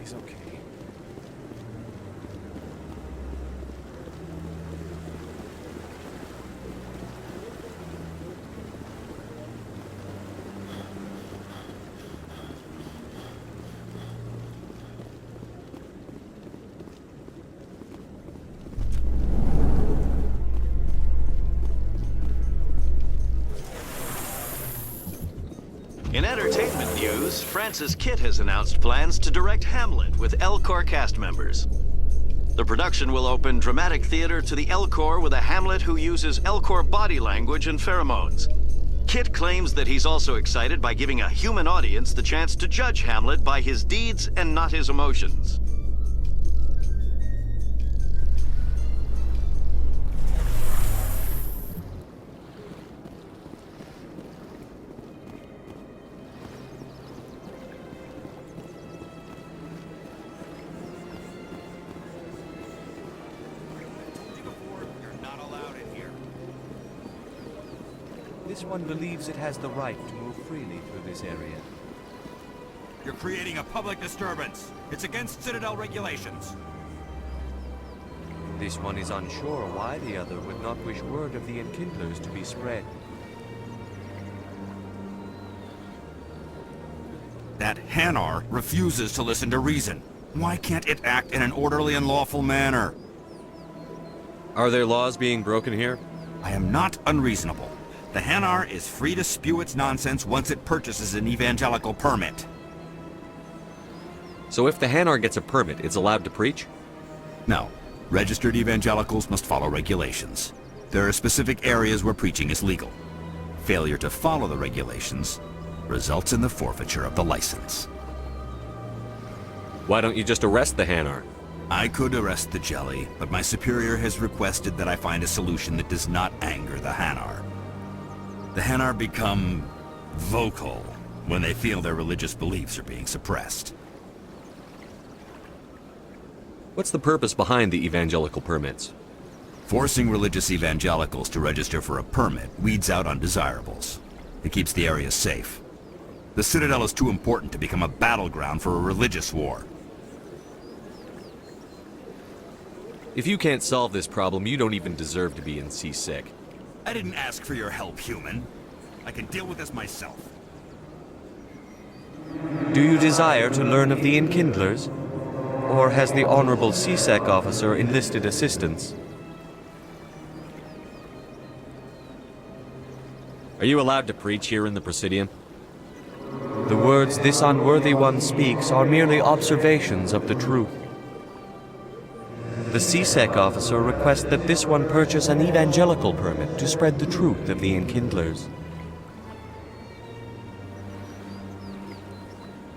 He's okay. In entertainment news, Francis Kitt has announced plans to direct Hamlet with L-Corps cast members. The production will open dramatic theater to the L-Corps with a Hamlet who uses L-Corps body language and pheromones. Kitt claims that he's also excited by giving a human audience the chance to judge Hamlet by his deeds and not his emotions. This one believes it has the right to move freely through this area. You're creating a public disturbance. It's against Citadel regulations. This one is unsure why the other would not wish word of the Enkindlers to be spread. That Hanar refuses to listen to reason. Why can't it act in an orderly and lawful manner? Are there laws being broken here? I am not unreasonable. The Hanar is free to spew its nonsense once it purchases an evangelical permit. So if the Hanar gets a permit, it's allowed to preach? No. Registered evangelicals must follow regulations. There are specific areas where preaching is legal. Failure to follow the regulations results in the forfeiture of the license. Why don't you just arrest the Hanar? I could arrest the jelly, but my superior has requested that I find a solution that does not anger the Hanar. The Hanar become vocal when they feel their religious beliefs are being suppressed. What's the purpose behind the evangelical permits? Forcing religious evangelicals to register for a permit weeds out undesirables. It keeps the area safe. The Citadel is too important to become a battleground for a religious war. If you can't solve this problem, you don't even deserve to be in C-Sec. I didn't ask for your help, human. I can deal with this myself. Do you desire to learn of the Enkindlers? Or has the Honorable C-Sec officer enlisted assistance? Are you allowed to preach here in the Presidium? The words this unworthy one speaks are merely observations of the truth. The C-Sec officer requests that this one purchase an evangelical permit to spread the truth of the Enkindlers.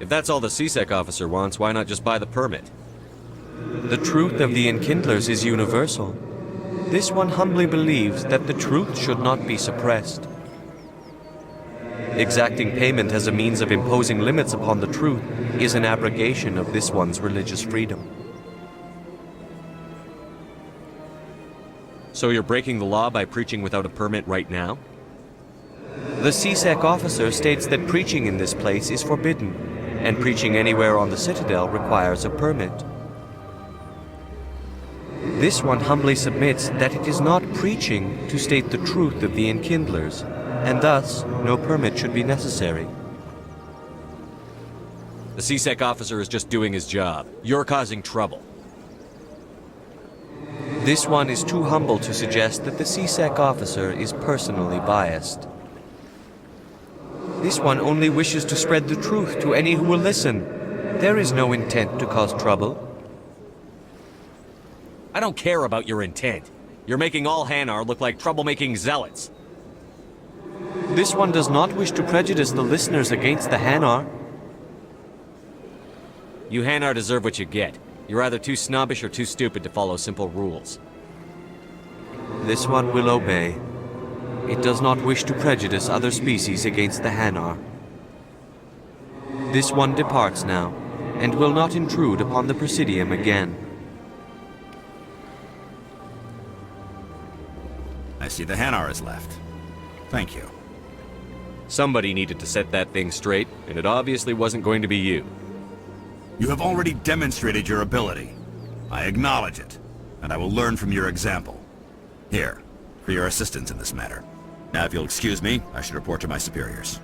If that's all the C-Sec officer wants, why not just buy the permit? The truth of the Enkindlers is universal. This one humbly believes that the truth should not be suppressed. Exacting payment as a means of imposing limits upon the truth is an abrogation of this one's religious freedom. So you're breaking the law by preaching without a permit right now? The C-Sec officer states that preaching in this place is forbidden, and preaching anywhere on the Citadel requires a permit. This one humbly submits that it is not preaching to state the truth of the Enkindlers, and thus no permit should be necessary. The C-Sec officer is just doing his job. You're causing trouble. This one is too humble to suggest that the C-Sec officer is personally biased. This one only wishes to spread the truth to any who will listen. There is no intent to cause trouble. I don't care about your intent. You're making all Hanar look like troublemaking zealots. This one does not wish to prejudice the listeners against the Hanar. You Hanar deserve what you get. You're either too snobbish or too stupid to follow simple rules. This one will obey. It does not wish to prejudice other species against the Hanar. This one departs now, and will not intrude upon the Presidium again. I see the Hanar is left. Thank you. Somebody needed to set that thing straight, and it obviously wasn't going to be you. You have already demonstrated your ability. I acknowledge it, and I will learn from your example. Here, for your assistance in this matter. Now, if you'll excuse me, I should report to my superiors.